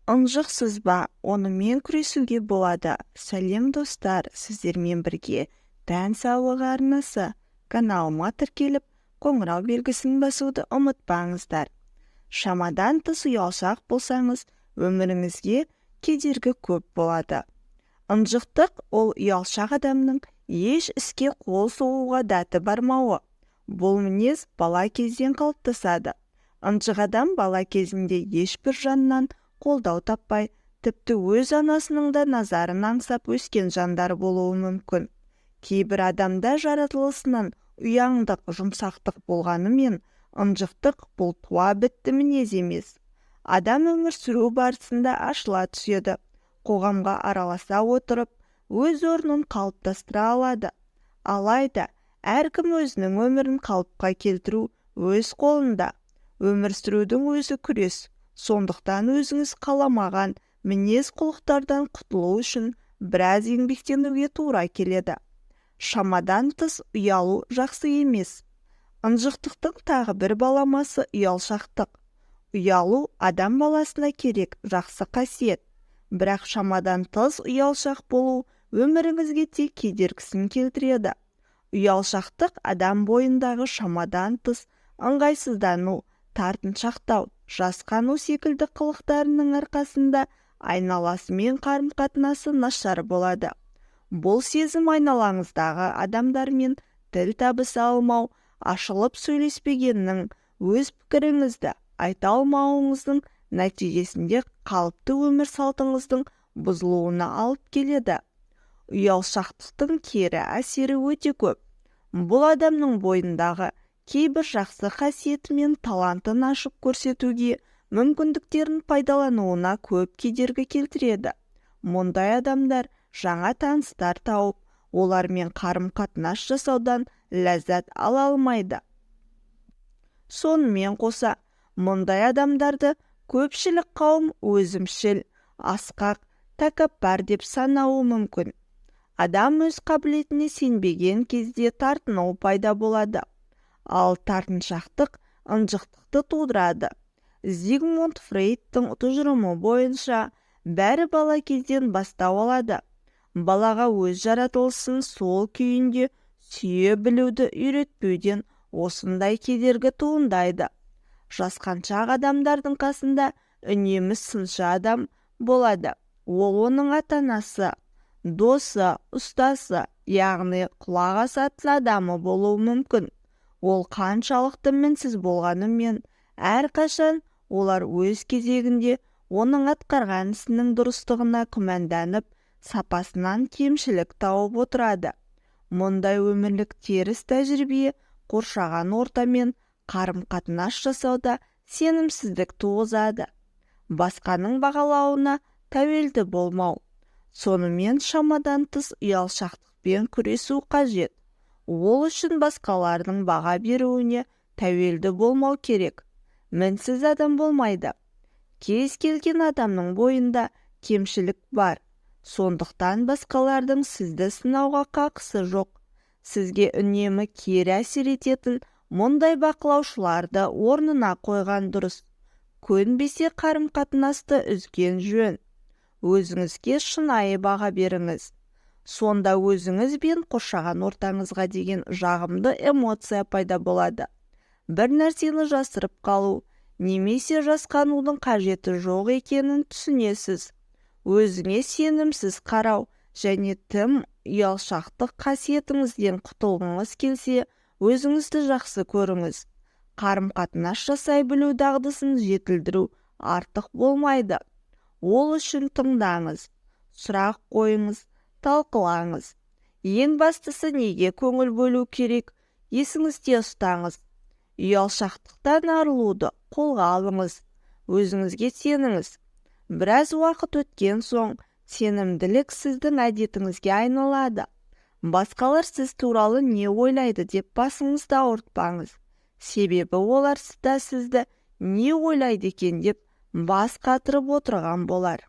Ынжықсыз ба, онымен күресуге болады. Сәлем достар, сіздермен бірге тән саулығы арнасы каналыма тіркеліп, қоңырау белгісін басуды ұмытпаңыздар. Шамадан тыс ұялшақ болсаңыз, өміріңізге кедергі көп болады. Ынжықтық ол ұялшақ адамның еш іске қол соғуға дәті бармауы. Бұл мінез бала кезден қалыптасады. Ынжық адам бала кезінде ешбір жаннан қолдау таппай, тіпті өз анасының да назарын аңсап өскен жандар болуы мүмкін. Кейбір адамда жаратылысынан ұяңдық, жұмсақтық болғанымен, ынжықтық бұл туа бітті мінез емес. Адам өмір сүру барысында ашыла түседі, қоғамға араласа отырып, өз орнын қалыптастыра алады. Алайда, әркім өзінің өмірін қалыпқа келтіру өз қолында. Өмір сүрудің өзі күрес. Сондықтан өзіңіз қаламаған мінез құлықтардан құтылу үшін біраз еңбектенуге тура келеді. Шамадан тыс ұялу жақсы емес. Ынжықтықтың тағы бір баламасы ұялшақтық. Ұялу адам баласына керек жақсы қасиет. Бірақ шамадан тыс ұялшақ болу өміріңізге тек кедергісін келтіреді. Ұялшақтық адам бойындағы шамадан тыс ыңғайсыздану, тартыншақтау, жасқану секілді қылықтарының арқасында айналасымен қарым-қатынасы нашар болады. Бұл сезім айналаңыздағы адамдармен тіл табыса алмау, ашылып сөйлеспегеннің, өз пікіріңізді айта алмауыңыздың нәтижесінде қалыпты өмір салтыңыздың бұзылуына алып келеді. Ұялшақтықтың кері әсері өте көп. Бұл адамның бойындағы кейбір жақсы қасиеті мен талантын ашып көрсетуге, мүмкіндіктерін пайдалануына көп кедергі келтіреді. Мұндай адамдар жаңа таныстар тауып, олармен қарым-қатынас жасаудан ләззат ала алмайды. Сонымен қоса, мұндай адамдарды көпшілік қауым өзімшіл, асқақ, тәкаппар деп санауы мүмкін. Адам өз қабілетіне сенбеген кезде тартыну пайда болады. Ал тартыншақтық ынжықтықты тудырады. Зигмунд Фрейдтің тұжырымы бойынша бәрі бала кезден бастау алады. Балаға өз жаратылысын сол күйінде сүйе білуді үйретпеуден осындай кедергі туындайды. Жасқаншақ адамдардың қасында үнемі сыншы адам болады. Ол оның ата-анасы, досы, ұстасы, яғни құлақ асатын адамы болуы мүмкін. Ол қаншалықты мінсіз болғанымен, әрқашан олар өз кезегінде оның атқарған ісінің дұрыстығына күмәнданып, сапасынан кемшілік тауып отырады. Мұндай өмірлік теріс тәжірибе қоршаған ортамен қарым-қатынас жасауда сенімсіздік туғызады. Басқаның бағалауына тәуелді болмау. Сонымен шамадан тыс ұялшақтықпен күресу қажет. Ол үшін басқалардың баға беруіне тәуелді болмау керек. Мінсіз адам болмайды. Кез келген адамның бойында кемшілік бар. Сондықтан басқалардың сізді сынауға қақысы жоқ. Сізге үнемі кері әсер ететін мұндай бақылаушыларды орнына қойған дұрыс. Көнбесе қарым-қатынасты үзген жөн. Өзіңізге шынайы баға беріңіз. Сонда өзіңіз бен қоршаған ортаңызға деген жағымды эмоция пайда болады. Бір нәрсені жасырып қалу, немесе жасқанудың қажеті жоқ екенін түсінесіз. Өзіңе сенімсіз қарау және тым ұялшақтық қасиетіңізден құтылғыңыз келсе, өзіңізді жақсы көріңіз. Қарым-қатынас жасай білу дағдысын жетілдіру артық болмайды. Ол үшін тыңдаңыз, сұрақ қойыңыз, талқылаңыз. Ең бастысы неге көңіл бөлу керек, есіңізде ұстаңыз. Ұялшақтықтан арылуды қолға алыңыз. Өзіңізге сеніңіз. Біраз уақыт өткен соң, сенімділік сіздің әдетіңізге айналады. Басқалар сіз туралы не ойлайды деп басыңызды ауыртпаңыз. Себебі олар сізді не ойлайды екен деп бас қатырып отырған болар.